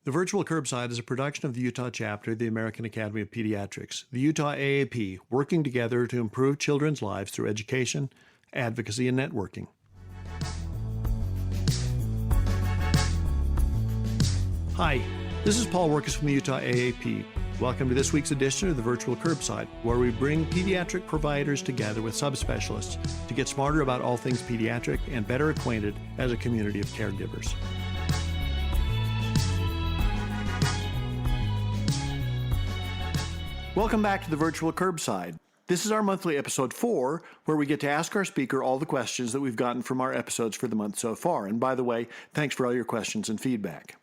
The Virtual Curbside is a production of the Utah chapter of the American Academy of Pediatrics, the Utah AAP, working together to improve children's lives through education, advocacy, and networking. Hi, this is Paul Wirkus from the Utah AAP. Welcome to this week's edition of the Virtual Curbside, where we bring pediatric providers together with subspecialists to get smarter about all things pediatric and better acquainted as a community of caregivers. Welcome back to the Virtual Curbside. This is our monthly episode 4, where we get to ask our speaker all the questions that we've gotten from our episodes for the month so far. And by the way, thanks for all your questions and feedback.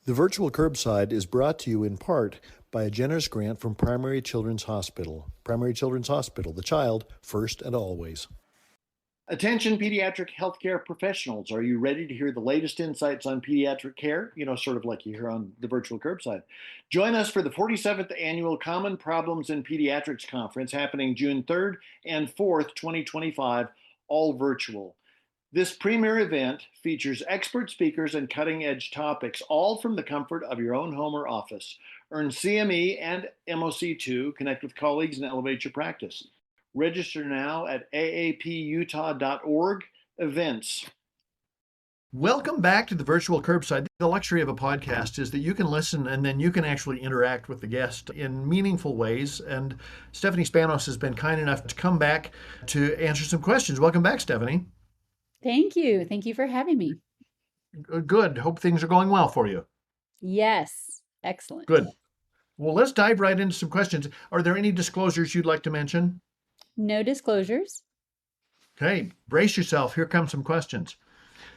The Virtual Curbside is brought to you in part by a generous grant from Primary Children's Hospital. Primary Children's Hospital, the child first and always. Attention pediatric healthcare professionals. Are you ready to hear the latest insights on pediatric care? Sort of like you hear on the Virtual Curbside. Join us for the 47th Annual Common Problems in Pediatrics Conference happening June 3rd and 4th, 2025, all virtual. This premier event features expert speakers and cutting-edge topics, all from the comfort of your own home or office. Earn CME and MOC2, connect with colleagues, and elevate your practice. Register now at aaputah.org events. Welcome back to the Virtual Curbside. The luxury of a podcast is that you can listen and then you can actually interact with the guest in meaningful ways. And Stephanie Spanos has been kind enough to come back to answer some questions. Welcome back, Stephanie. Thank you. Thank you for having me. Good. Hope things are going well for you. Yes. Excellent. Good. Well, let's dive right into some questions. Are there any disclosures you'd like to mention? No disclosures. Okay, brace yourself. Here come some questions.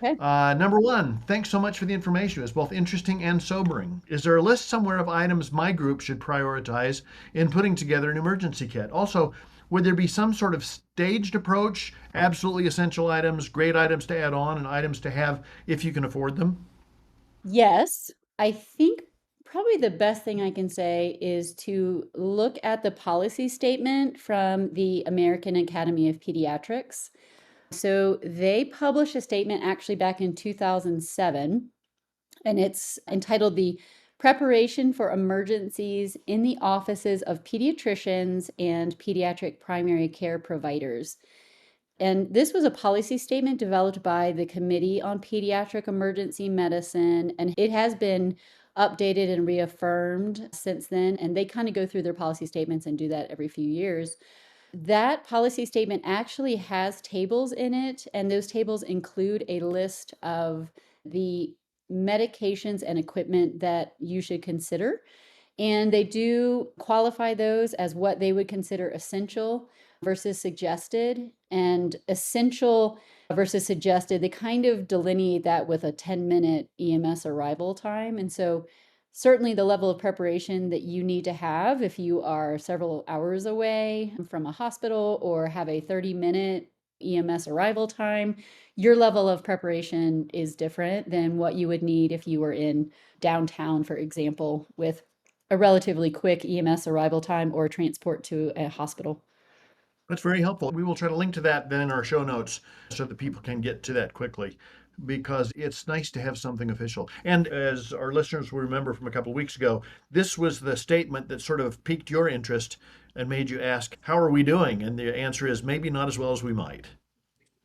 Okay. Number 1, thanks so much for the information. It's both interesting and sobering. Is there a list somewhere of items my group should prioritize in putting together an emergency kit? Also, would there be some sort of staged approach, absolutely essential items, great items to add on, and items to have if you can afford them? Yes. I think probably the best thing I can say is to look at the policy statement from the American Academy of Pediatrics. So they published a statement actually back in 2007, and it's entitled The Preparation for Emergencies in the Offices of Pediatricians and Pediatric Primary Care Providers. And this was a policy statement developed by the Committee on Pediatric Emergency Medicine, and it has been updated and reaffirmed since then. And they kind of go through their policy statements and do that every few years. That policy statement actually has tables in it, and those tables include a list of the medications and equipment that you should consider. And they do qualify those as what they would consider essential versus suggested. And essential versus suggested, they kind of delineate that with a 10-minute EMS arrival time. And so certainly the level of preparation that you need to have if you are several hours away from a hospital or have a 30-minute EMS arrival time, your level of preparation is different than what you would need if you were in downtown, for example, with a relatively quick EMS arrival time or transport to a hospital. That's very helpful. We will try to link to that then in our show notes so that people can get to that quickly, because it's nice to have something official. And as our listeners will remember from a couple of weeks ago, this was the statement that sort of piqued your interest and made you ask, how are we doing? And the answer is maybe not as well as we might.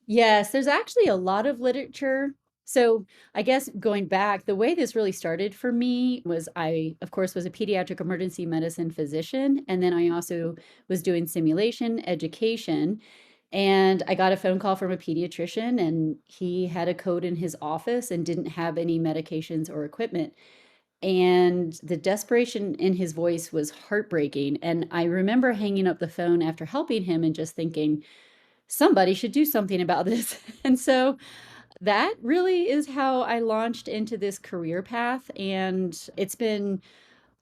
Yes, there's actually a lot of literature. So I guess going back, the way this really started for me was I, of course, was a pediatric emergency medicine physician. And then I also was doing simulation education. And I got a phone call from a pediatrician, and he had a code in his office and didn't have any medications or equipment. And the desperation in his voice was heartbreaking. And I remember hanging up the phone after helping him and just thinking, somebody should do something about this. And so that really is how I launched into this career path. And it's been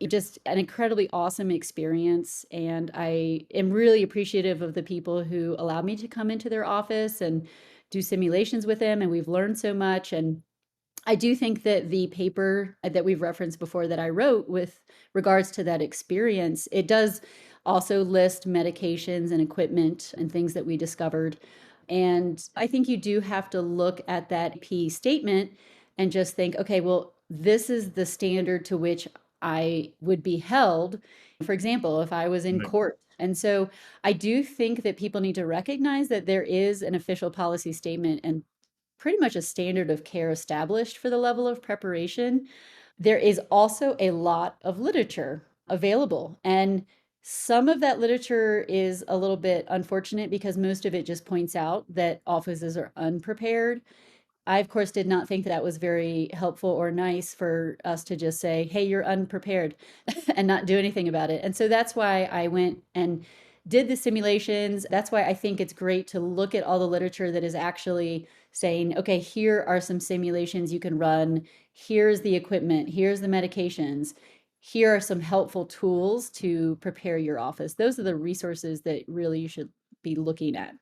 just an incredibly awesome experience. And I am really appreciative of the people who allowed me to come into their office and do simulations with them. And we've learned so much. And I do think that the paper that we've referenced before that I wrote with regards to that experience, it does also list medications and equipment and things that we discovered. And I think you do have to look at that P statement and just think, okay, well, this is the standard to which I would be held, for example, if I was in Right. court. And so I do think that people need to recognize that there is an official policy statement and pretty much a standard of care established for the level of preparation. There is also a lot of literature available, and some of that literature is a little bit unfortunate because most of it just points out that offices are unprepared. I, of course, did not think that that was very helpful or nice for us to just say, hey, you're unprepared and not do anything about it. And so that's why I went and did the simulations. That's why I think it's great to look at all the literature that is actually saying, okay, here are some simulations you can run. Here's the equipment. Here's the medications. Here are some helpful tools to prepare your office. Those are the resources that really you should be looking at.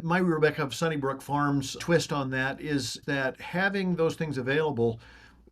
My Rebecca of Sunnybrook Farms twist on that is that having those things available,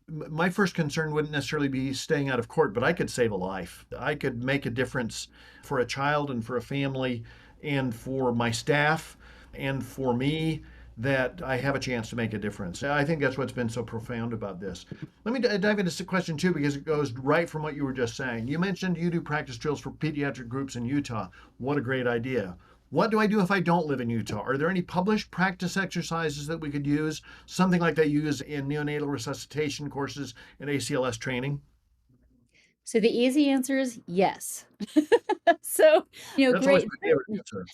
my first concern wouldn't necessarily be staying out of court, but I could save a life. I could make a difference for a child and for a family and for my staff and for me, that I have a chance to make a difference. I think that's what's been so profound about this. Let me dive into this question too, because it goes right from what you were just saying. You mentioned you do practice drills for pediatric groups in Utah. What a great idea. What do I do if I don't live in Utah? Are there any published practice exercises that we could use? Something like they use in neonatal resuscitation courses and ACLS training? So the easy answer is yes. So, That's always great. my favorite answer.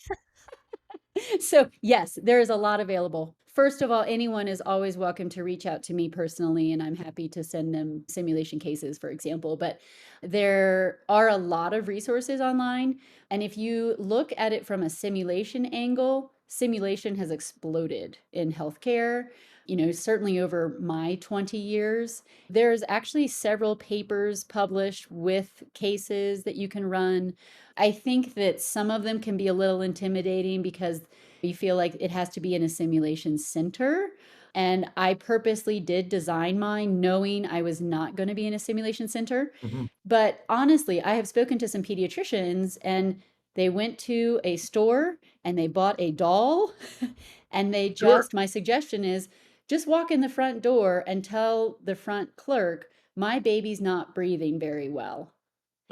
So, yes, there is a lot available. First of all, anyone is always welcome to reach out to me personally, and I'm happy to send them simulation cases, for example. But there are a lot of resources online. And if you look at it from a simulation angle, simulation has exploded in healthcare. Certainly over my 20 years, there's actually several papers published with cases that you can run. I think that some of them can be a little intimidating because you feel like it has to be in a simulation center. And I purposely did design mine knowing I was not going to be in a simulation center. Mhm. But honestly, I have spoken to some pediatricians and they went to a store and they bought a doll and Sure. my suggestion is just walk in the front door and tell the front clerk, my baby's not breathing very well.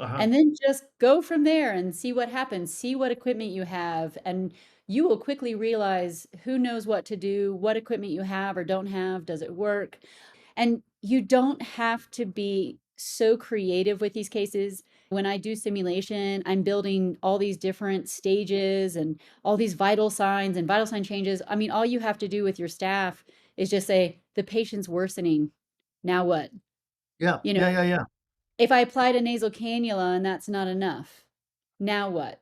Uh-huh. And then just go from there and see what happens. See what equipment you have. And you will quickly realize who knows what to do, what equipment you have or don't have. Does it work? And you don't have to be so creative with these cases. When I do simulation, I'm building all these different stages and all these vital signs and vital sign changes. I mean, all you have to do with your staff is just say, the patient's worsening. Now what? Yeah. You know, Yeah. Yeah. Yeah. if I applied a nasal cannula and that's not enough, now what?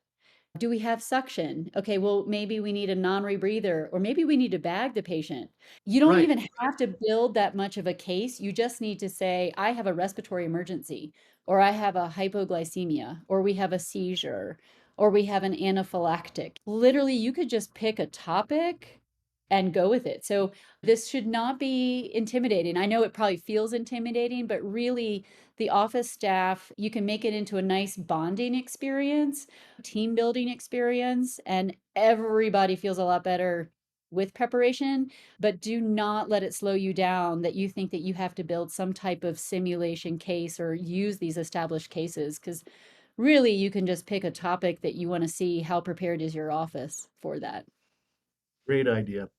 Do we have suction? Okay, well, maybe we need a non-rebreather, or maybe we need to bag the patient. You don't Right. even have to build that much of a case. You just need to say, I have a respiratory emergency, or I have a hypoglycemia, or we have a seizure, or we have an anaphylactic. Literally, you could just pick a topic and go with it. So this should not be intimidating. I know it probably feels intimidating, but really, the office staff, you can make it into a nice bonding experience, team building experience, and everybody feels a lot better with preparation. But do not let it slow you down that you think that you have to build some type of simulation case or use these established cases, because really you can just pick a topic that you want to see how prepared is your office for that. Great idea.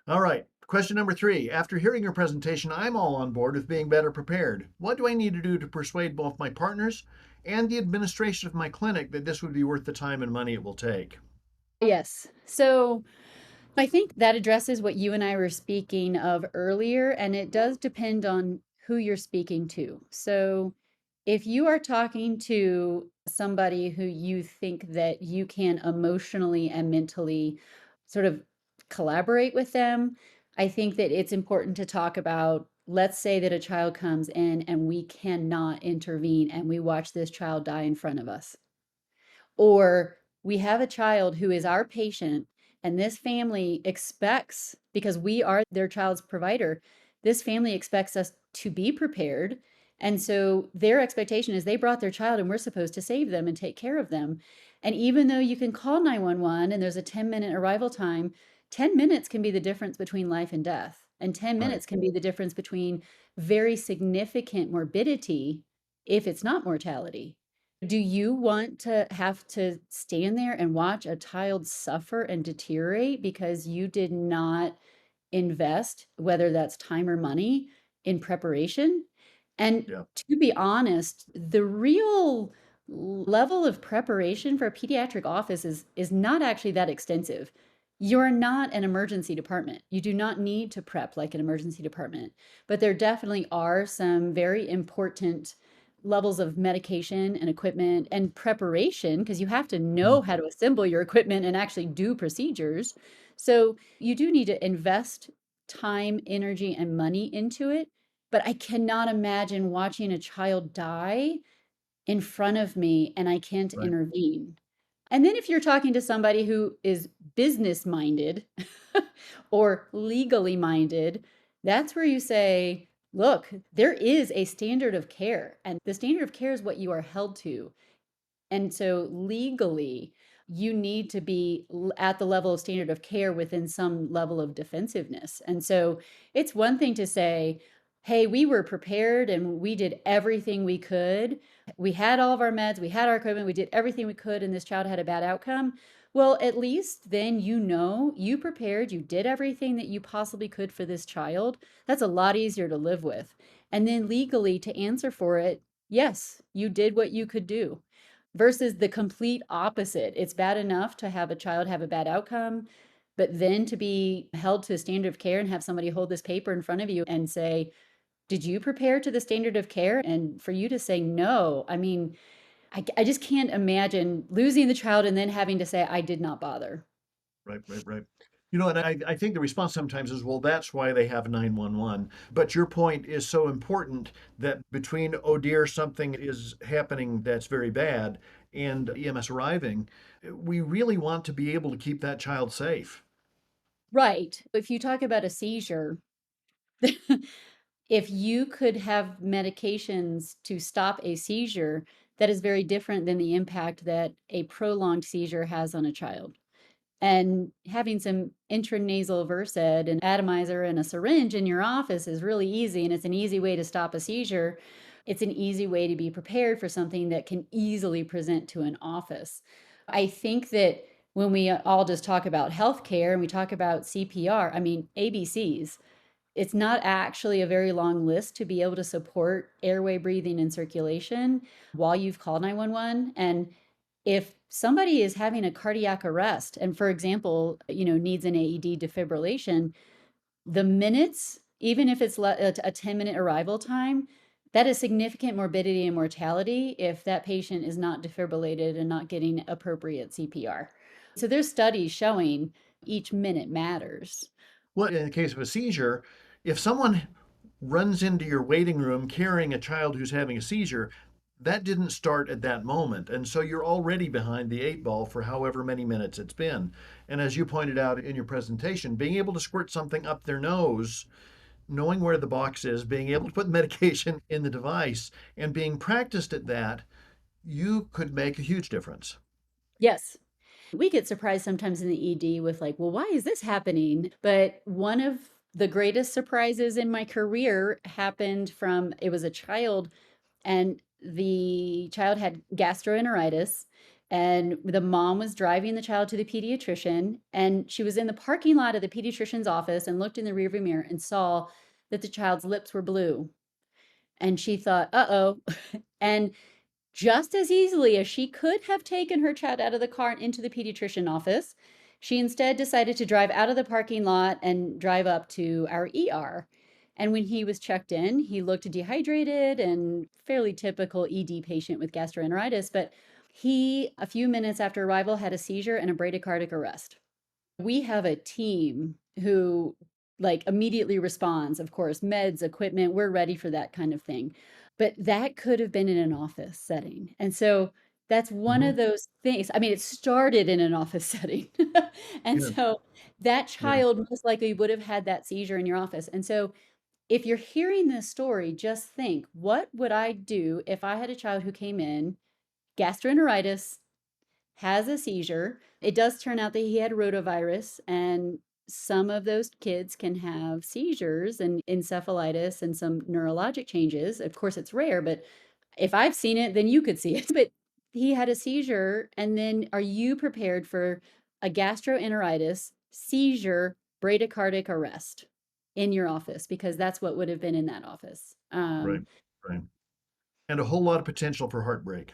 All right. Question number 3. After hearing your presentation, I'm all on board with being better prepared. What do I need to do to persuade both my partners and the administration of my clinic that this would be worth the time and money it will take? Yes. So I think that addresses what you and I were speaking of earlier, and it does depend on who you're speaking to. So if you are talking to somebody who you think that you can emotionally and mentally sort of collaborate with them, I think that it's important to talk about, let's say that a child comes in and we cannot intervene and we watch this child die in front of us. Or we have a child who is our patient, and this family expects, because we are their child's provider, this family expects us to be prepared. And so their expectation is they brought their child and we're supposed to save them and take care of them. And even though you can call 911 and there's a 10-minute arrival time, 10 minutes can be the difference between life and death. And 10 Right. minutes can be the difference between very significant morbidity if it's not mortality. Do you want to have to stand there and watch a child suffer and deteriorate because you did not invest, whether that's time or money, in preparation? And Yeah. to be honest, the real level of preparation for a pediatric office is not actually that extensive. You're not an emergency department. You do not need to prep like an emergency department, but there definitely are some very important levels of medication and equipment and preparation because you have to know Mhm. how to assemble your equipment and actually do procedures. So you do need to invest time, energy, and money into it. But I cannot imagine watching a child die in front of me and I can't Right. intervene. And then if you're talking to somebody who is business minded or legally minded, that's where you say, look, there is a standard of care, and the standard of care is what you are held to. And so legally, you need to be at the level of standard of care within some level of defensiveness. And so it's one thing to say, hey, we were prepared and we did everything we could. We had all of our meds, we had our equipment, we did everything we could, and this child had a bad outcome. Well, at least then you know you prepared, you did everything that you possibly could for this child. That's a lot easier to live with. And then legally to answer for it, yes, you did what you could do versus the complete opposite. It's bad enough to have a child have a bad outcome, but then to be held to a standard of care and have somebody hold this paper in front of you and say, did you prepare to the standard of care? And for you to say no, I mean, I just can't imagine losing the child and then having to say, I did not bother. Right, right, right. And I think the response sometimes is, well, that's why they have 911. But your point is so important that between, oh dear, something is happening that's very bad, and EMS arriving, we really want to be able to keep that child safe. Right. If you talk about a seizure, if you could have medications to stop a seizure, that is very different than the impact that a prolonged seizure has on a child. And having some intranasal Versed, an atomizer, and a syringe in your office is really easy, and it's an easy way to stop a seizure. It's an easy way to be prepared for something that can easily present to an office. I think that when we all just talk about healthcare and we talk about CPR, I mean, ABCs, it's not actually a very long list to be able to support airway, breathing, and circulation while you've called 911. And if somebody is having a cardiac arrest and, for example, needs an AED defibrillation, the minutes, even if it's a 10-minute arrival time, that is significant morbidity and mortality if that patient is not defibrillated and not getting appropriate CPR. So there's studies showing each minute matters. Well, in the case of a seizure, if someone runs into your waiting room carrying a child who's having a seizure, that didn't start at that moment. And so you're already behind the eight ball for however many minutes it's been. And as you pointed out in your presentation, being able to squirt something up their nose, knowing where the box is, being able to put medication in the device, and being practiced at that, you could make a huge difference. Yes. We get surprised sometimes in the ED with like, well, why is this happening? But one of the greatest surprises in my career happened from it was a child, and the child had gastroenteritis, and the mom was driving the child to the pediatrician, and she was in the parking lot of the pediatrician's office and looked in the rearview mirror and saw that the child's lips were blue. And she thought, uh-oh. And just as easily as she could have taken her child out of the car and into the pediatrician office, she instead decided to drive out of the parking lot and drive up to our ER. And when he was checked in, he looked dehydrated and fairly typical ED patient with gastroenteritis, but he, a few minutes after arrival, had a seizure and a bradycardic arrest. We have a team who like immediately responds, of course, meds, equipment, we're ready for that kind of thing. But that could have been in an office setting. And so that's one Hmm. of those things. I mean, it started in an office setting. And Yeah, so that yeah. child most likely would have had that seizure in your office. And so if you're hearing this story, just think, what would I do if I had a child who came in, gastroenteritis, has a seizure? It does turn out that he had rotavirus, and some of those kids can have seizures and encephalitis and some neurologic changes. Of course, it's rare, but if I've seen it, then you could see it. But he had a seizure, and then are you prepared for a gastroenteritis, seizure, bradycardic arrest in your office? Because that's what would have been in that office. Right, right. And a whole lot of potential for heartbreak.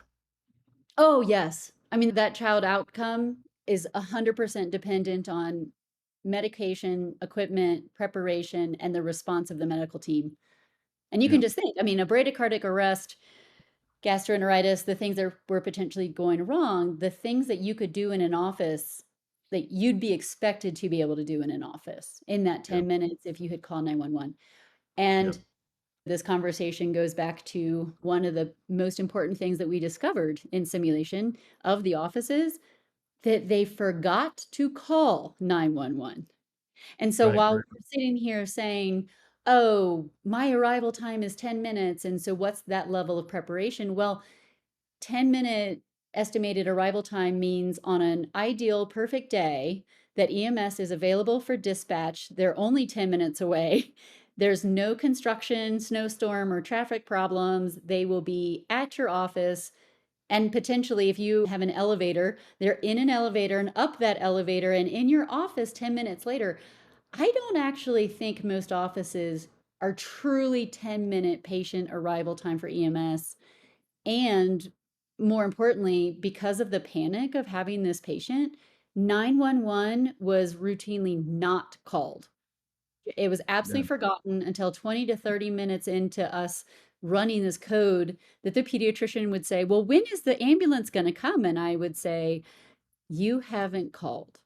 Oh, yes. I mean, that child outcome is 100% dependent on medication, equipment, preparation, and the response of the medical team. And you can Yeah, just think, I mean, a bradycardic arrest, gastroenteritis, the things that were potentially going wrong, the things that you could do in an office that you'd be expected to be able to do in an office in that yeah, 10 minutes if you had called 911. yeah. And this conversation goes back to one of the most important things that we discovered in simulation of the offices, that they forgot to call 911. And so Right, while right. we're sitting here saying, oh, my arrival time is 10 minutes. And so what's that level of preparation? Well, 10-minute estimated arrival time means on an ideal perfect day that EMS is available for dispatch. They're only 10 minutes away. There's no construction, snowstorm, or traffic problems. They will be at your office. And potentially, if you have an elevator, they're in an elevator and up that elevator and in your office 10 minutes later. I don't actually think most offices are truly 10-minute patient arrival time for EMS. And more importantly, because of the panic of having this patient, 911 was routinely not called. It was Yeah. absolutely forgotten until 20 to 30 minutes into us running this code that the pediatrician would say, well, when is the ambulance going to come? And I would say, you haven't called.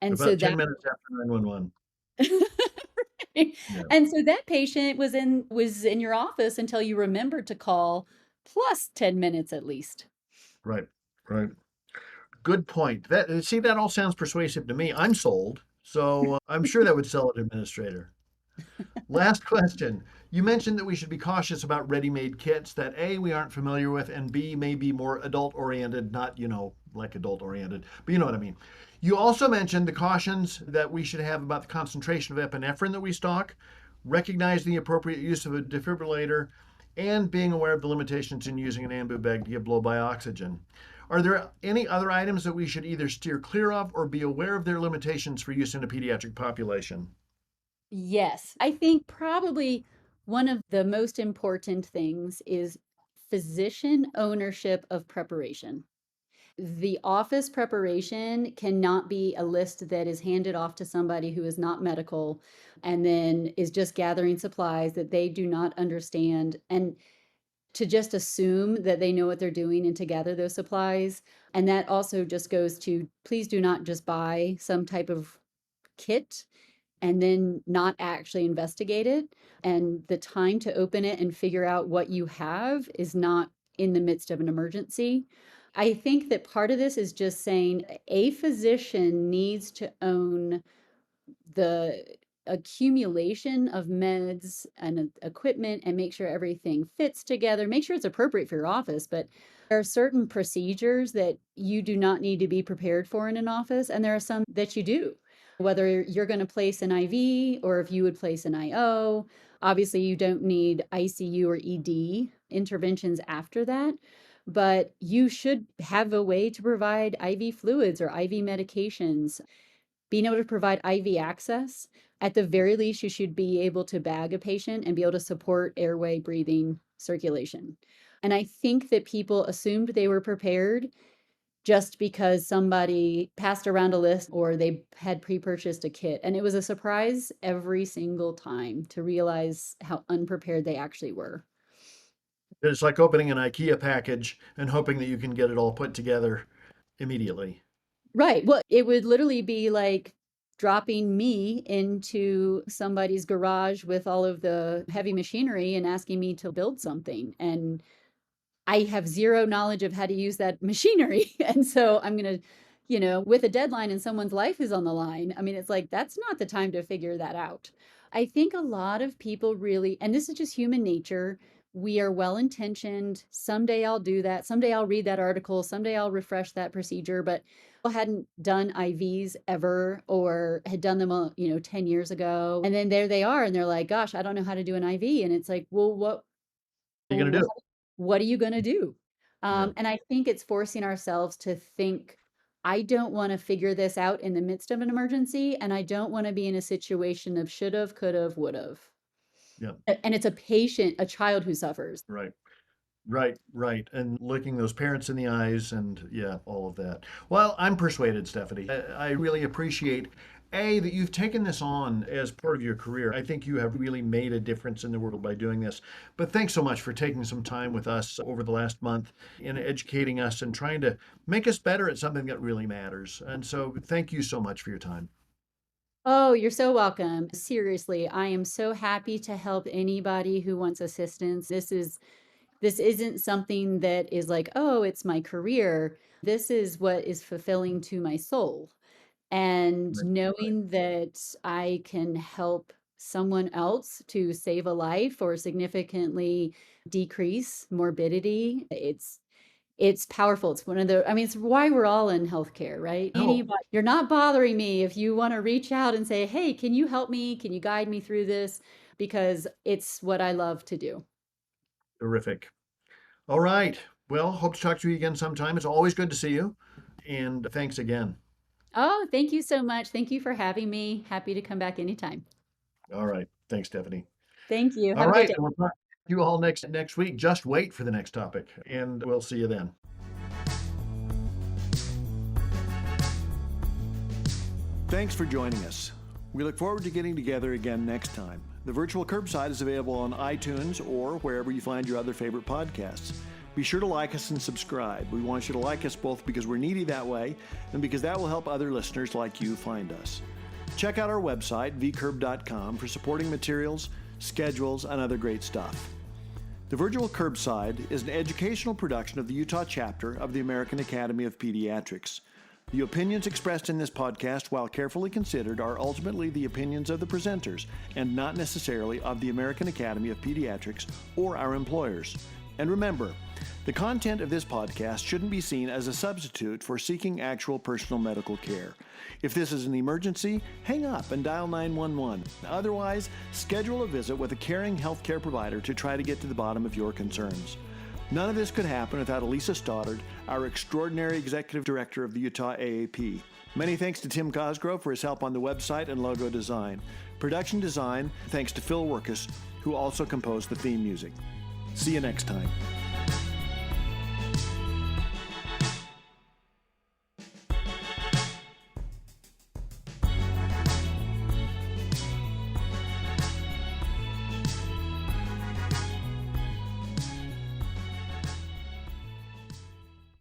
And so About that 10 minutes after 911. Yeah, and so that patient was in your office until you remembered to call, plus 10 minutes at least. right, right. Good point. That see, that all sounds persuasive to me. I'm sold. So I'm sure that would sell an administrator. Last question. You mentioned that we should be cautious about ready-made kits that A, we aren't familiar with, and B, may be more adult-oriented, not, like adult-oriented, but you know what I mean. You also mentioned the cautions that we should have about the concentration of epinephrine that we stock, recognizing the appropriate use of a defibrillator, and being aware of the limitations in using an ambu bag to give blow-by oxygen. Are there any other items that we should either steer clear of or be aware of their limitations for use in a pediatric population? Yes, I think probably one of the most important things is physician ownership of preparation. The office preparation cannot be a list that is handed off to somebody who is not medical and then is just gathering supplies that they do not understand, and to just assume that they know what they're doing and to gather those supplies. And that also just goes to, please do not just buy some type of kit and then not actually investigate it. And the time to open it and figure out what you have is not in the midst of an emergency. I think that part of this is just saying a physician needs to own the accumulation of meds and equipment and make sure everything fits together, make sure it's appropriate for your office. But there are certain procedures that you do not need to be prepared for in an office, and there are some that you do. Whether you're going to place an IV or if you would place an IO, obviously you don't need ICU or ED interventions after that, but you should have a way to provide IV fluids or IV medications. Being able to provide IV access, at the very least, you should be able to bag a patient and be able to support airway, breathing, circulation. And I think that people assumed they were prepared just because somebody passed around a list or they had pre-purchased a kit. And it was a surprise every single time to realize how unprepared they actually were. It's like opening an IKEA package and hoping that you can get it all put together immediately. Right. Well, it would literally be like dropping me into somebody's garage with all of the heavy machinery and asking me to build something. And I have zero knowledge of how to use that machinery. And so I'm going to, with a deadline and someone's life is on the line. I mean, it's like, that's not the time to figure that out. I think a lot of people really, and this is just human nature, we are well-intentioned. Someday I'll do that. Someday I'll read that article. Someday I'll refresh that procedure. But I hadn't done IVs ever or had done them, 10 years ago. And then there they are. And they're like, gosh, I don't know how to do an IV. And it's like, well, What are you going to do? what are you going to do? Yeah. And I think it's forcing ourselves to think, I don't want to figure this out in the midst of an emergency. And I don't want to be in a situation of should've, could've, would've. Yeah. And it's a child who suffers. Right. Right. And looking those parents in the eyes and yeah, all of that. Well, I'm persuaded, Stephanie. I really appreciate that you've taken this on as part of your career. I think you have really made a difference in the world by doing this. But thanks so much for taking some time with us over the last month in educating us and trying to make us better at something that really matters. And so thank you so much for your time. Oh, you're so welcome. Seriously, I am so happy to help anybody who wants assistance. This isn't something that is like, oh, it's my career. This is what is fulfilling to my soul. And Right. knowing that I can help someone else to save a life or significantly decrease morbidity, it's powerful. It's it's why we're all in healthcare, right? No. Anybody, you're not bothering me if you want to reach out and say, hey, can you help me? Can you guide me through this? Because it's what I love to do. Terrific. All right. Well, hope to talk to you again sometime. It's always good to see you. And thanks again. Oh, thank you so much. Thank you for having me. Happy to come back anytime. All right. Thanks, Stephanie. Thank you. All Have a right. good day. And we'll talk to you all next week. Just wait for the next topic, and we'll see you then. Thanks for joining us. We look forward to getting together again next time. The Virtual Curbside is available on iTunes or wherever you find your other favorite podcasts. Be sure to like us and subscribe. We want you to like us both because we're needy that way and because that will help other listeners like you find us. Check out our website, vcurb.com, for supporting materials, schedules, and other great stuff. The Virtual Curbside is an educational production of the Utah chapter of the American Academy of Pediatrics. The opinions expressed in this podcast, while carefully considered, are ultimately the opinions of the presenters and not necessarily of the American Academy of Pediatrics or our employers. And remember, the content of this podcast shouldn't be seen as a substitute for seeking actual personal medical care. If this is an emergency, hang up and dial 911. Otherwise, schedule a visit with a caring healthcare provider to try to get to the bottom of your concerns. None of this could happen without Elisa Stoddard, our extraordinary executive director of the Utah AAP. Many thanks to Tim Cosgrove for his help on the website and logo design. Production design, thanks to Paul Wirkus, who also composed the theme music. See you next time.